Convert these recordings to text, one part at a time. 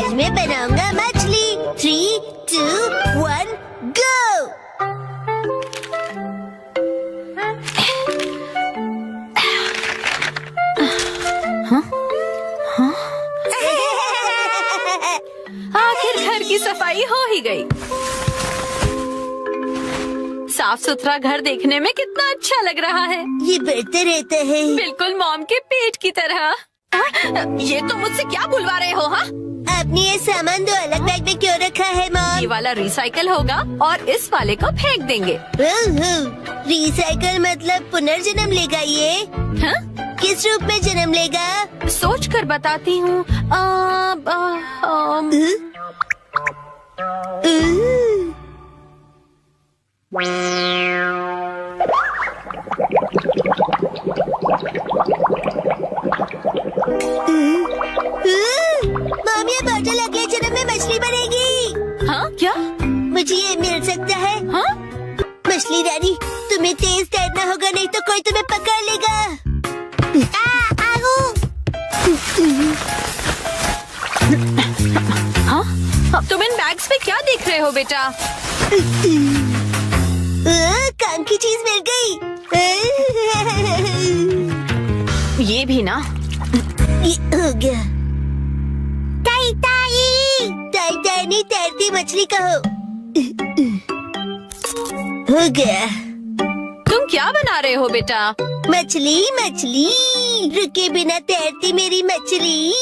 आज मैं बनाऊंगा मछली। 3, 2, 1, गो। आखिर घर की सफाई हो ही गई। साफ सुथरा घर देखने में कितना अच्छा लग रहा है। ये बढ़ता रहता है। बिल्कुल मॉम के पेट की तरह। ये तो मुझसे क्या बुलवा रहे हो? हाँ, आपने ये सामान दो अलग बैग में क्यों रखा है ये मॉम? वाला रिसाइकल होगा और इस वाले को फेंक देंगे। रिसाइकल मतलब पुनर्जन्म लेगा ये? हाँ? किस रूप में जन्म लेगा? सोच कर बताती हूँ। मॉम, ये बॉटल अगले जन्म में मछली बनेगी। हाँ क्या? मुझे ये मिल सकता है? हाँ? मछली रानी, तुम्हें तेज तैरना होगा, नहीं तो कोई तुम्हें पकड़ लेगा। हाँ? अब तुम इन बैग्स में क्या देख रहे हो बेटा? काम की चीज मिल गई। ये भी ना। ये हो गया। ताई ताई, ताई ताई नहीं, तैरती मछली कहो। हो गया। तुम क्या बना रहे हो बेटा? मछली मछली, रुके बिना तैरती मेरी मछली।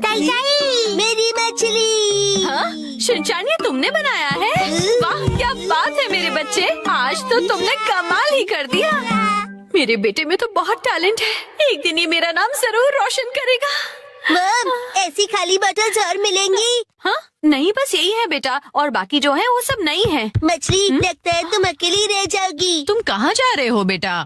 ताई ताई, मेरी मछली। हाँ? शिनचैन, ये तुमने बनाया है? वाह, क्या बात है मेरे बच्चे, आज तो तुमने कमाल ही कर दिया। मेरे बेटे में तो बहुत टैलेंट है। एक दिन ये मेरा नाम जरूर रोशन करेगा। मॉम, ऐसी खाली बॉटल्स और मिलेंगी? हाँ? नहीं, बस यही है बेटा, और बाकी जो है वो सब नहीं है। मछली, लगता है तुम अकेली रह जाओगी। तुम कहाँ जा रहे हो बेटा?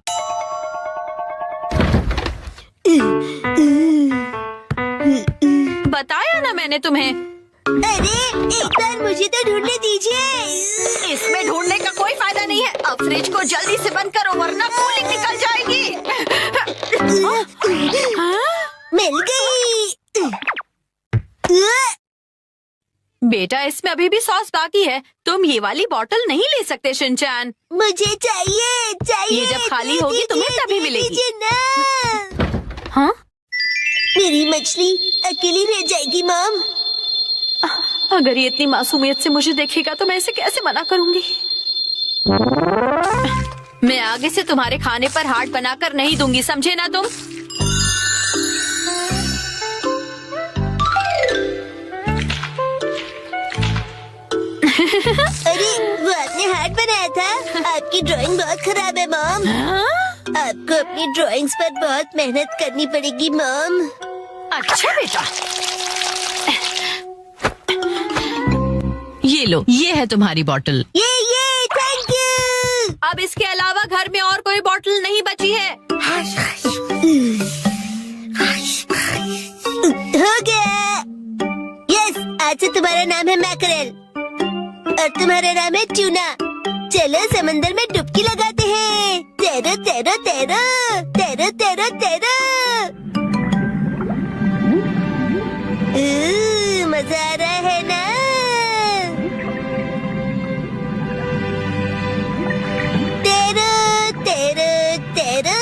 बताया ना मैंने तुम्हें। अरे, एक बार मुझे तो ढूंढने दीजिए। इसमें ढूंढने का कोई फायदा नहीं है। अब फ्रिज को जल्दी से बंद करो वरना कूलिंग निकल जाएगी। मिल गई। बेटा, इसमें अभी भी सॉस बाकी है। तुम ये वाली बोतल नहीं ले सकते शिनचैन। मुझे चाहिए चाहिए। ये जब खाली होगी तुम्हें तभी मिलेगी। दीजिए ना। हाँ? मेरी मछली अकेली रह जाएगी मॉम। अगर ये इतनी मासूमियत से मुझे देखेगा तो मैं इसे कैसे मना करूंगी? मैं आगे से तुम्हारे खाने पर हाथ बनाकर नहीं दूंगी, समझे ना तुम? अरे, वो आपने हार्ट बनाया था। आपकी ड्राइंग बहुत खराब है मॉम। आपको अपनी ड्राइंग्स पर बहुत मेहनत करनी पड़ेगी मॉम। अच्छा बेटा, ये लो, ये है तुम्हारी बोतल। ये थैंक यू। अब इसके अलावा घर में और कोई बोतल नहीं बची है। हो गया। यस, आज से तुम्हारा नाम है मैकरेल और तुम्हारा नाम है ट्यूना। चलो समंदर में डुबकी लगाते हैं। तैरो तैरो तैरो तैरो तैरो तैरो। मजा आ रहा है ना? तैरो तैरो तैरो,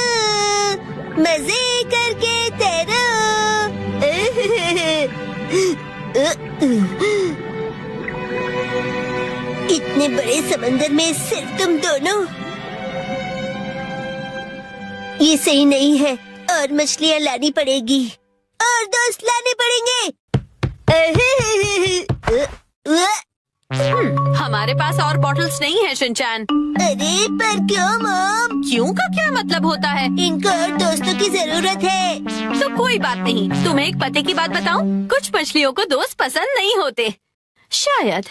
मजे करके तैरो। इतने बड़े समंदर में सिर्फ तुम दोनों? ये सही नहीं है, और मछलियाँ लानी पड़ेगी और दोस्त लाने पड़ेंगे। हमारे पास और बॉटल्स नहीं है शिनचैन। अरे, पर क्यों मॉम? क्यों का क्या मतलब होता है? इनको और दोस्तों की जरूरत है। तो कोई बात नहीं। तुम्हें एक पते की बात बताऊं? कुछ मछलियों को दोस्त पसंद नहीं होते, शायद।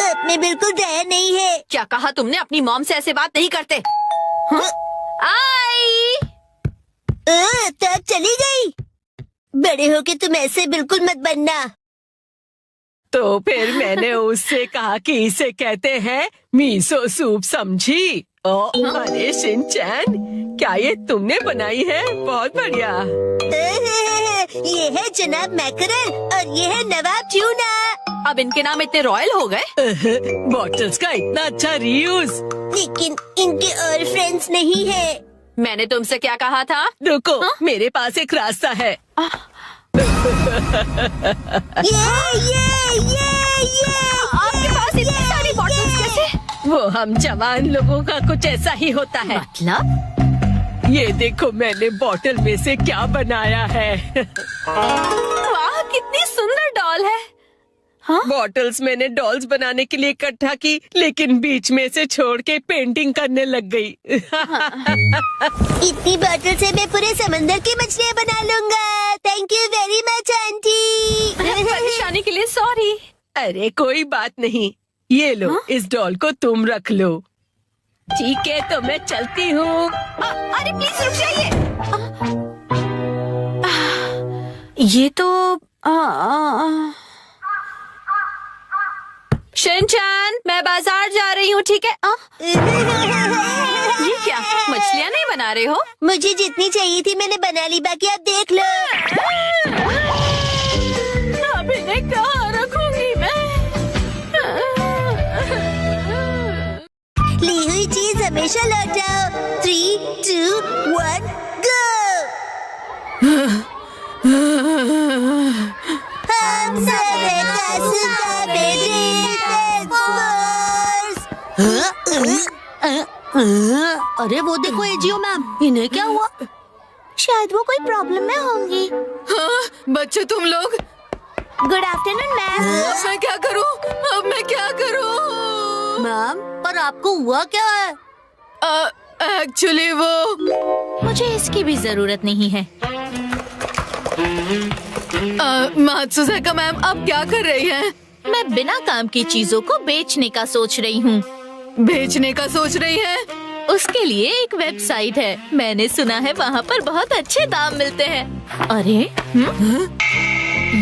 आप में बिल्कुल दया नहीं है। क्या कहा तुमने? अपनी मॉम से ऐसे बात नहीं करते। हाँ? आई। तो अब चली गई। बड़े होके तुम ऐसे बिल्कुल मत बनना। तो फिर मैंने उससे कहा कि इसे कहते हैं मीसो सूप, समझी? अरे शिनचैन, क्या ये तुमने बनाई है? बहुत बढ़िया। ये है जनाब मैकरल और ये है नवाब ट्यूना। अब इनके नाम इतने रॉयल हो गए। बॉटल्स का इतना अच्छा रीयूज। लेकिन इनके और फ्रेंड्स नहीं है। मैंने तुमसे क्या कहा था? रुको, हाँ? मेरे पास एक रास्ता है। ये आपके पास इतनी सारी बॉटल्स कैसे? वो हम जवान लोगों का कुछ ऐसा ही होता है। मतलब? ये देखो मैंने बॉटल में से क्या बनाया है। वाह, कितनी सुंदर डॉल है। हाँ? बॉटल्स मैंने डॉल्स बनाने के लिए इकट्ठा की, लेकिन बीच में से छोड़ के पेंटिंग करने लग गई। इतनी बॉटल से मैं पूरे समंदर की मछलियाँ बना लूँगा। Thank you very much aunty. परेशानी के लिए सॉरी। अरे कोई बात नहीं, ये लो। हाँ? इस डॉल को तुम रख लो। ठीक है, तो मैं चलती हूँ। अरे प्लीज रुक जाइए। ये तो शिनचैन, मैं बाजार जा रही हूँ, ठीक है? ये क्या, मछलियाँ नहीं बना रहे हो? मुझे जितनी चाहिए थी मैंने बना ली, बाकी आप देख लो। अब इन्हें कहाँ रखूंगी मैं? ली हुई चीज हमेशा लौटाओ। 3, 2, 1, गो। हम सब एक आसुका अरे वो देखो एजियो मैम, इन्हें क्या हुआ? शायद वो कोई प्रॉब्लम में होंगी। बच्चे तुम लोग, गुड आफ्टरनून मैम। अब मैं क्या करूँ? अब मैं क्या करूँ? मैम, पर आपको हुआ क्या है? एक्चुअली वो मुझे इसकी भी जरूरत नहीं है। मात्सुज़ाका मैम, आप क्या कर रही हैं? मैं बिना काम की चीजों को बेचने का सोच रही हूँ। बेचने का सोच रही हैं? उसके लिए एक वेबसाइट है, मैंने सुना है वहाँ पर बहुत अच्छे दाम मिलते हैं। अरे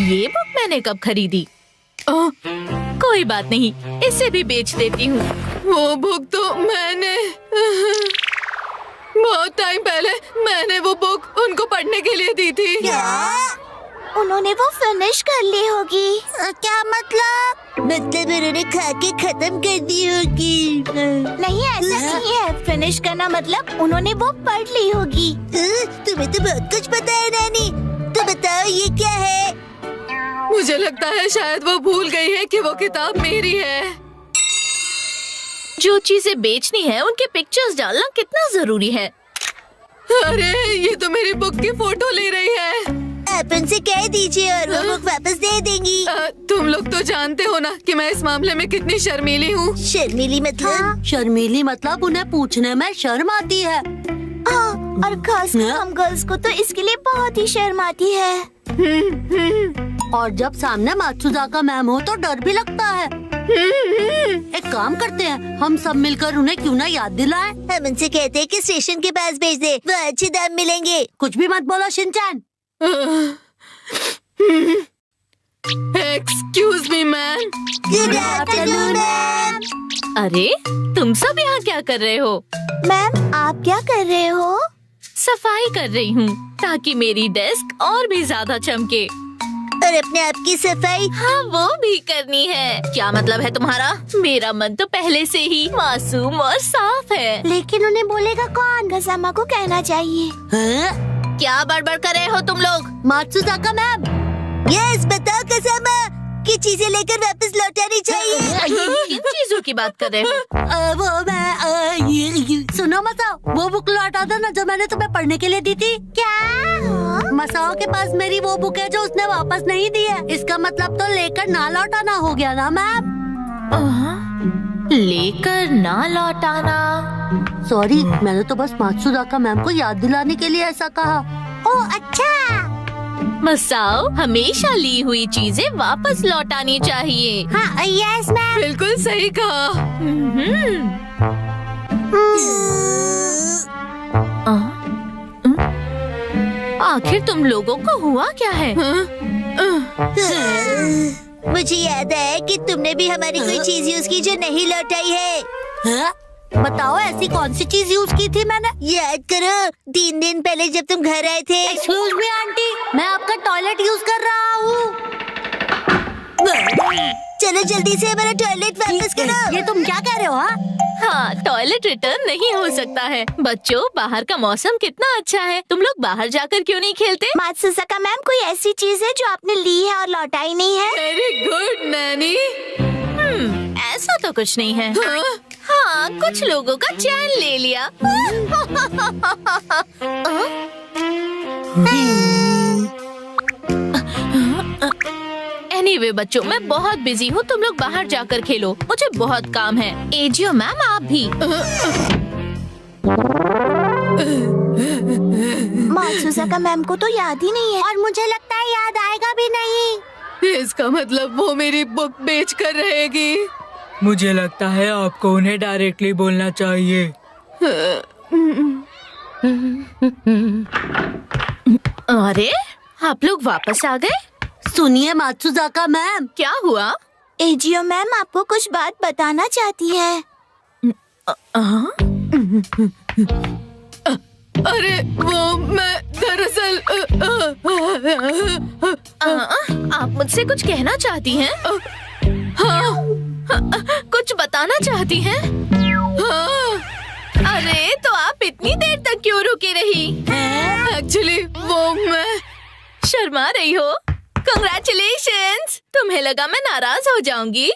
ये बुक मैंने कब खरीदी? कोई बात नहीं, इसे भी बेच देती हूँ। वो बुक तो मैंने बहुत टाइम पहले मैंने वो बुक उनको पढ़ने के लिए दी थी। उन्होंने वो फिनिश कर ली होगी। क्या मतलब? मतलब उन्होंने खा के खत्म कर दी होगी। नहीं, ऐसा नहीं है। फिनिश करना मतलब उन्होंने वो पढ़ ली होगी। तुम्हें तो बहुत कुछ पता है नानी। तो बताओ ये क्या है? मुझे लगता है शायद वो भूल गई है कि वो किताब मेरी है। जो चीजें बेचनी है उनके पिक्चर्स डालना कितना जरूरी है। अरे ये तो मेरी बुक की फोटो ले रही है। आप उनसे कह दीजिए और वो बुक वापस दे देंगी। तुम लोग तो जानते हो ना कि मैं इस मामले में कितनी शर्मीली हूँ। शर्मीली मतलब? शर्मीली मतलब उन्हें पूछने में शर्म आती है। और खास हम गर्ल्स को तो इसके लिए बहुत ही शर्म आती है। और जब सामने मात्सुज़ाका मैम हो तो डर भी लगता है। एक काम करते हैं, हम सब मिलकर उन्हें क्यों ना याद दिलाएं। हम उनसे कहते हैं कि स्टेशन के पास भेज दे, वो अच्छे दाम मिलेंगे। कुछ भी मत बोलो Shinchan. Excuse me ma'am. Good afternoon ma'am. अरे तुम सब यहाँ क्या कर रहे हो? मैम आप क्या कर रहे हो? सफाई कर रही हूँ ताकि मेरी डेस्क और भी ज्यादा चमके। और अपने आप की सफाई? हाँ वो भी करनी है। क्या मतलब है तुम्हारा? मेरा मन तो पहले से ही मासूम और साफ है। लेकिन उन्हें बोलेगा कौन? गसामा को कहना चाहिए। क्या बड़बड़ कर रहे हो तुम लोग? मात्सुज़ाका मैम। यस, बताओ गसामा कि चीजें लेकर वापस लौटानी चाहिए। किन चीजों की बात कर रहे हो? वो मैं सुनो मसाओ, वो बुक लौटा दो ना जो मैंने तुम्हें पढ़ने के लिए दी थी। क्या? मसाओ के पास मेरी वो बुक है जो उसने वापस नहीं दी है। इसका मतलब तो लेकर ना लौटाना हो गया ना मैम? लेकर ना लौटाना। सॉरी, मैंने तो बस मात्सुज़ाका मैम को याद दिलाने के लिए ऐसा कहा। ओह अच्छा। मसाओ, हमेशा ली हुई चीजें वापस लौटानी चाहिए। हाँ यस मैम। बिल्कुल सही कहा। आखिर तुम लोगों को हुआ क्या है? मुझे याद है कि तुमने भी हमारी कोई चीज यूज की जो नहीं लौटाई है। बताओ ऐसी कौन सी चीज यूज की थी मैंने? याद करो 3 दिन पहले जब तुम घर आए थे। एक्सक्यूज मी आंटी, मैं आपका टॉयलेट यूज कर रहा हूँ। चलो जल्दी से हमारा टॉयलेट वापस करो। ये तुम क्या कह रहे हो? हाँ, टॉयलेट रिटर्न नहीं हो सकता है। बच्चों, बाहर का मौसम कितना अच्छा है, तुम लोग बाहर जाकर क्यों नहीं खेलते? मात्सुजाका मैम, कोई ऐसी चीज है जो आपने ली है और लौटाई नहीं है? Very good Naini. ऐसा तो कुछ नहीं है। हाँ, कुछ लोगों का चैन ले लिया। एनीवे बच्चों, मैं बहुत बिजी हूँ, तुम लोग बाहर जाकर खेलो, मुझे बहुत काम है। एजियो मैम, आप भी। मात्सुजाका मैम को तो याद ही नहीं है, और मुझे लगता है याद आएगा भी नहीं। इसका मतलब वो मेरी बुक बेच कर रहेगी। मुझे लगता है आपको उन्हें डायरेक्टली बोलना चाहिए। अरे, आप लोग वापस आ गए? सुनिए मात्सुजाका मैम। क्या हुआ? एजियो मैम आपको कुछ बात बताना चाहती है। अरे वो मैं दरअसल आप मुझसे कुछ कहना चाहती हैं? हाँ, कुछ बताना चाहती हैं? हाँ, अरे तो आप इतनी देर तक क्यों रुकी रही? एक्चुअली वो मैं शर्मा रही हो? Congratulations! तुम्हें लगा मैं नाराज हो जाऊंगी?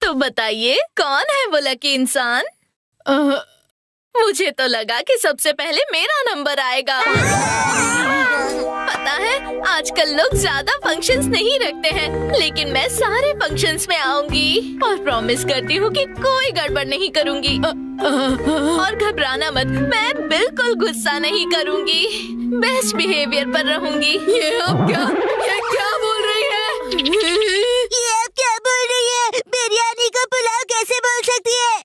तो बताइए, कौन है वो लकी इंसान? मुझे तो लगा कि सबसे पहले मेरा नंबर आएगा। पता है, आजकल लोग ज्यादा फंक्शंस नहीं रखते हैं, लेकिन मैं सारे फंक्शंस में आऊंगी और प्रॉमिस करती हूँ कि कोई गड़बड़ नहीं करूंगी। और घबराना मत, मैं बिल्कुल गुस्सा नहीं करूंगी, बेस्ट बिहेवियर पर रहूंगी। ये क्या बोल रही है? ये आप क्या बोल रही है? बिरयानी का पुलाव कैसे बोल सकती है?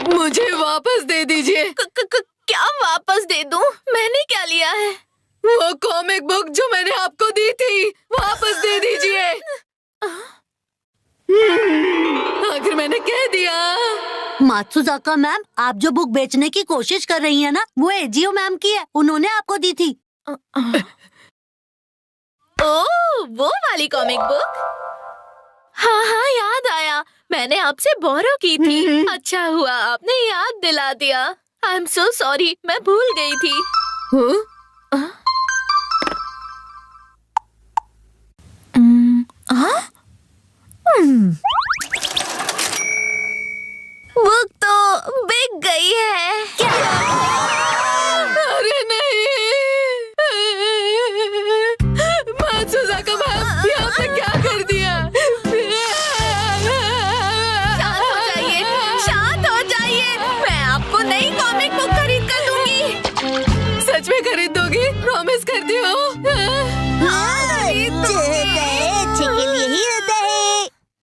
मुझे वापस दे दीजिए। क्या वापस दे दूं? मैंने क्या लिया है? वो कॉमिक बुक जो मैंने आपको दी थी, वापस दे दीजिए। आखिर मैंने कह दिया। मात्सुजाका मैम, आप जो बुक बेचने की कोशिश कर रही हैं ना, वो एजियो मैम की है, उन्होंने आपको दी थी। ओह, वो वाली कॉमिक बुक? हाँ हाँ, याद आया, मैंने आपसे बोरो की थी। अच्छा हुआ आपने याद दिला दिया। आई एम सो सॉरी, मैं भूल गई थी। बुक तो बिक गई है। अरे नहीं, मात्सुजाका मैम, ये आपने क्या कर दिया? शांत हो जाइए, शांत हो जाइए। मैं आपको नई कॉमिक बुक खरीद कर दूंगी। सच में खरीद दोगी? प्रॉमिस करती हो? हाँ,